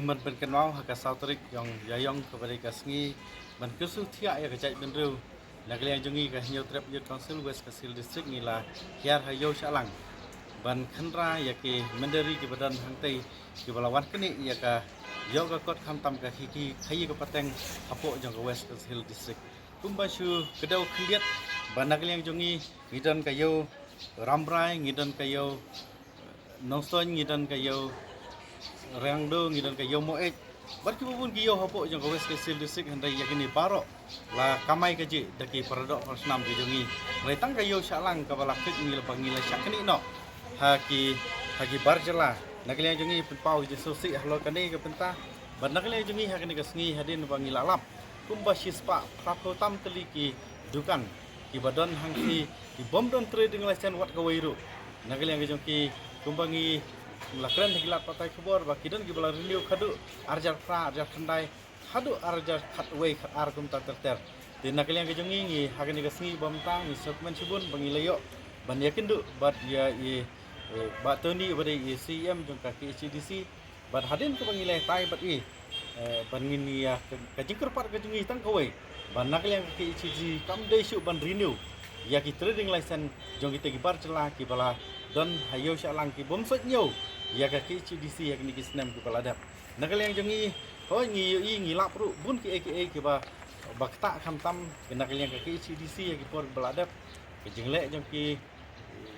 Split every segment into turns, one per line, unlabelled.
Pembentukan mau hak sautrik yang yayong kepada kasngi ban kesu tiak ya kecai benru nagli yang jungi ka hiyo trap yo council west kasil district ngila hiar hayo shalang ban khandra ya ke menderi ke badan hangtai ke balawan kini ya ka yo ka kot khamtam ka hiki khayi ka pateng apo jong ka west kasil district kumbashu kedau khliat ban nagli yang jungi ngidan ka yo ramrai ngidan ka yo nongson ngidan ka yo Rangdo ngidan ka yomo barki bubun giyo hapo jong west kasil district handai yakini baro la kamai kaji daki paradok persnam ki jongi retang kayo shalang kabala kit ngil pangila syakni no haki barjala nagli jongi pau je sosi halo kani ka penta ban nagli jongi hakni kasngi hadin pangila lap kumba shispa prapo tam teli ki dukan ki badon hangki ki bomdon trading license wat kawairu nagli jongi kumbangi lakren hilat patai kubor bakidon gibala renew khadu arjar pra arjar khandai khadu arjar khatway khat ar kum terter tin nakaliang ke jongi ngi hagani gasngi bomta ni segmen subun bangilayo ban yakin du bat ya ba toni bade CM jong ka HDC bat hadin ke bangilai tai bat ban ngini ya ka jingker pat ke jongi tang kawai ban nakaliang ke HDC kam dei su ban renew ya ki trading license jong kita gibar celah ki bala don hayo shalang ki bom sot nyo ya ka ki HDC ya ni kisnam ki baladap nakaliang jongi ho ngi lap ru bun ki aka ki ba bakta khamtam ki nakaliang ka ki HDC ya ki por baladap ki jingle jong ki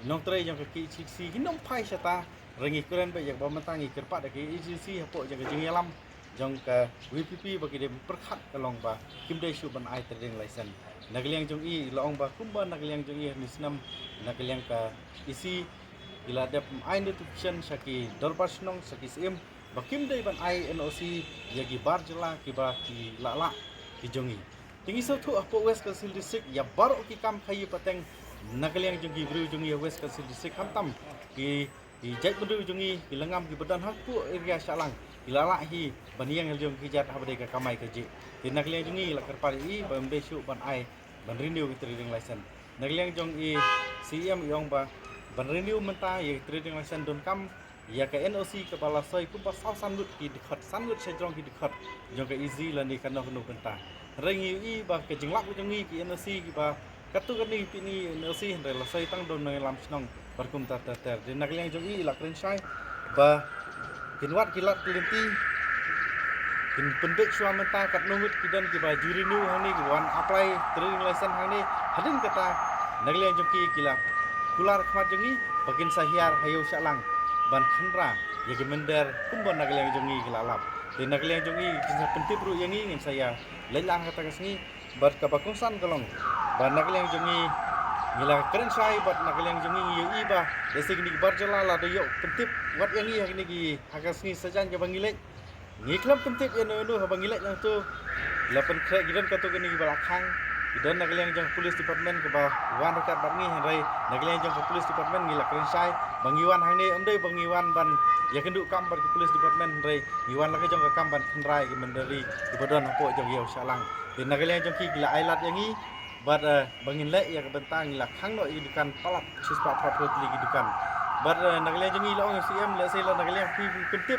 nong tre jong ka ki HDC ki nong pai sata rengi keren ba yak ba mantangi kerpat ki HDC hapo jong jingi alam jong ka WPP bagi dem perkhat kalong ba kimdai su ban ai trading license nagaliang jong laong ba kumba nagaliang jong nisnam nagaliang ka isi ila dep ai notification saki dorpasnong saki sim bakim dai ban ai NOC yagi barjala ki ba ki lala ki jongi tingi so thu apo west kasil district ya baro ki kam khayi pateng nagaliang jongi bru jongi west kasil district kamtam ki jai bru jongi ki langam ki badan hakku area shalang ilala hi baniang jong ki jat habde ka kamai ka ji tinagaliang jongi la karpari bam desu ban ai ban renew trading license nagaliang jong CM yong ba ban renew menta ye trading license don kam ya ka NOC kepala soi ku pasal sanlut ki dekat sanlut sejong ki dekat jong ka easy lan di kana kunu penta rengi ba ke jenglak jongi ki NOC ki ba katu kani pini NOC hre la soi tang don lam snong barkum ta ter de nagaliang jongi la kren sai ba kinwat kilat kelinti kin pendek suamenta kat nungut kidan ki ba juri nu hang ni wan apply trading license hang ni hadin kata nagaliang jongi kila kular khmat jongi bakin sahiar hayo shalang ban khandra ya gemender kumbon nagaliang jongi kilalap de nagaliang jongi kisah pentip ru yangi ngin saya lelang kata kasni bar ka bakungsan kalong ban nagaliang jongi ngila keren sai bat nagaliang jongi yi ba desig ni barjala la de yo pentip wat yangi hak ni ki hakasni sajan ke bangilek ngiklam pentip ya no bangilek yang tu lapan krek gidan katu kini balakang dan nagaliang jong police department ke bah wan dekat barni hai nagaliang jong police department ngila keren sai bangiwan hang ni omdei bangiwan ban ya kendu kam bar police department hai ngiwan lagi jong kam ban khandrai ke menderi ke badan apo jong yau salang dan nagaliang jong ki gila ailat yangi bar bangin le ya ke bentang ngila khang no idukan palat sispa properly idukan bar nagaliang jong ila ong CM le sai la nagaliang pi pentip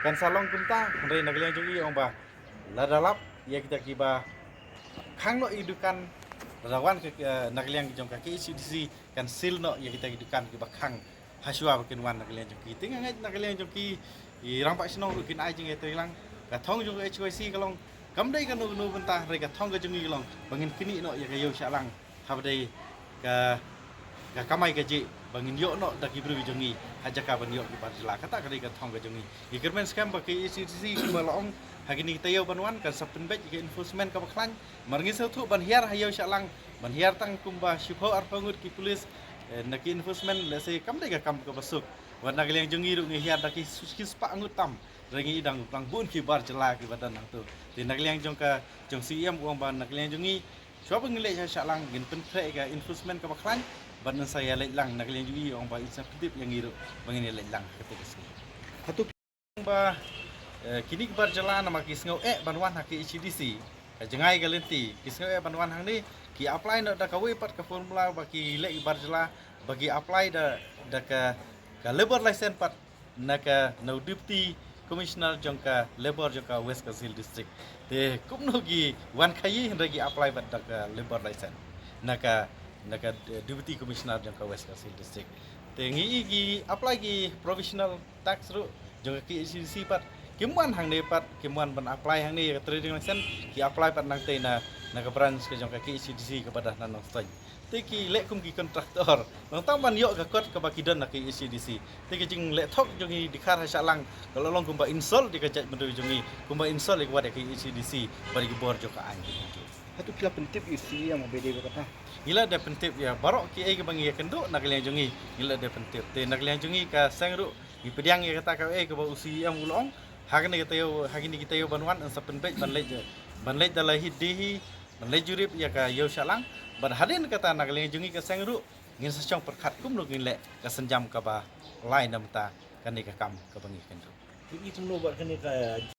kan salong kumta hai nagaliang jong ong ba la dalap ya kita kiba khang no idukan rawan ke nagaliang jong ka HDC kan sil no ya kita idukan ke bakhang haswa bakin wan nagaliang jong ki tinga ngai nagaliang jong ki rang pak snong kin ai jing etrilang ka thong jong HYC kalong kamdai kan no bentah re ka thong ka jong kalong bangin kini no ya ka yo shalang habdai ka kamai ka ji bangin yo no daki bru jongi hajaka ban yo ki parjala kata kali ka thong ka jongi ikermen scam ba ki HDC ki balong hagini tayo banwan kan sapten bet ke enforcement ka baklan marngi sautu ban hiar hayo shalang ban hiar tang kumba shipho arpangut ki police naki enforcement le se kam dai ka kam ka basuk wan nagaliang jongi ru ngi hiar daki suskis pa angutam rengi idang plang bun ki bar jela ki badan nang tu tin nagaliang jong ka jong CM uang ban nagaliang jongi swa pengile shalang gin pen kre ka enforcement ka baklan ban saya lang nagaliang jongi uang ba insaptip yang iru bangini lang ketika sini hatu ba kini kibar jalan nama kisngau banwan haki HDC jengai galenti kisngau banwan hang ni ki apply nak dah kawai pat ke formula bagi le kibar jalan bagi apply dah ka labor license pat nak no duty commissioner jongka labor jongka West Kasil district te kumno gi wan khayi ragi apply bat dak labor license naka deputy commissioner jongka West Kasil district te ngi gi apply gi provisional tax ru jongka ki ECDC pat kimuan hang ne pat kimuan ban apply hang ne trading license ki apply pat nang te na branch ke jongka ki ECDC kepada nanong stoy te ki lek kum ki kontraktor nong tang ban yok ka kot ka bakidon na ki ECDC te ki jing lek thok jongi dikhar ha salang kalau long kumba install di kajat bendu jongi kumba install ik wada ki ECDC bari ki bor joka ang
Itu kila pentip isi yang mau beda kata.
gila ada pentip ya barok ki ai ke bangi kendo nak liang jongi gila ada pentip te nak liang jongi ka sangru di pediang ya kata ka ke ba usi yang ulong hagni kita yo banwan ang sa penpej ban lej dalai hidihi ban lej jurip ya ka yo salang ban hadin kata nak liang jongi ka sangru ngin sa chong perkhat kum lu ngin le ka senjam ka ba lai nam ta kan ni ka kam ka bangi kendo
Itu semua buat kena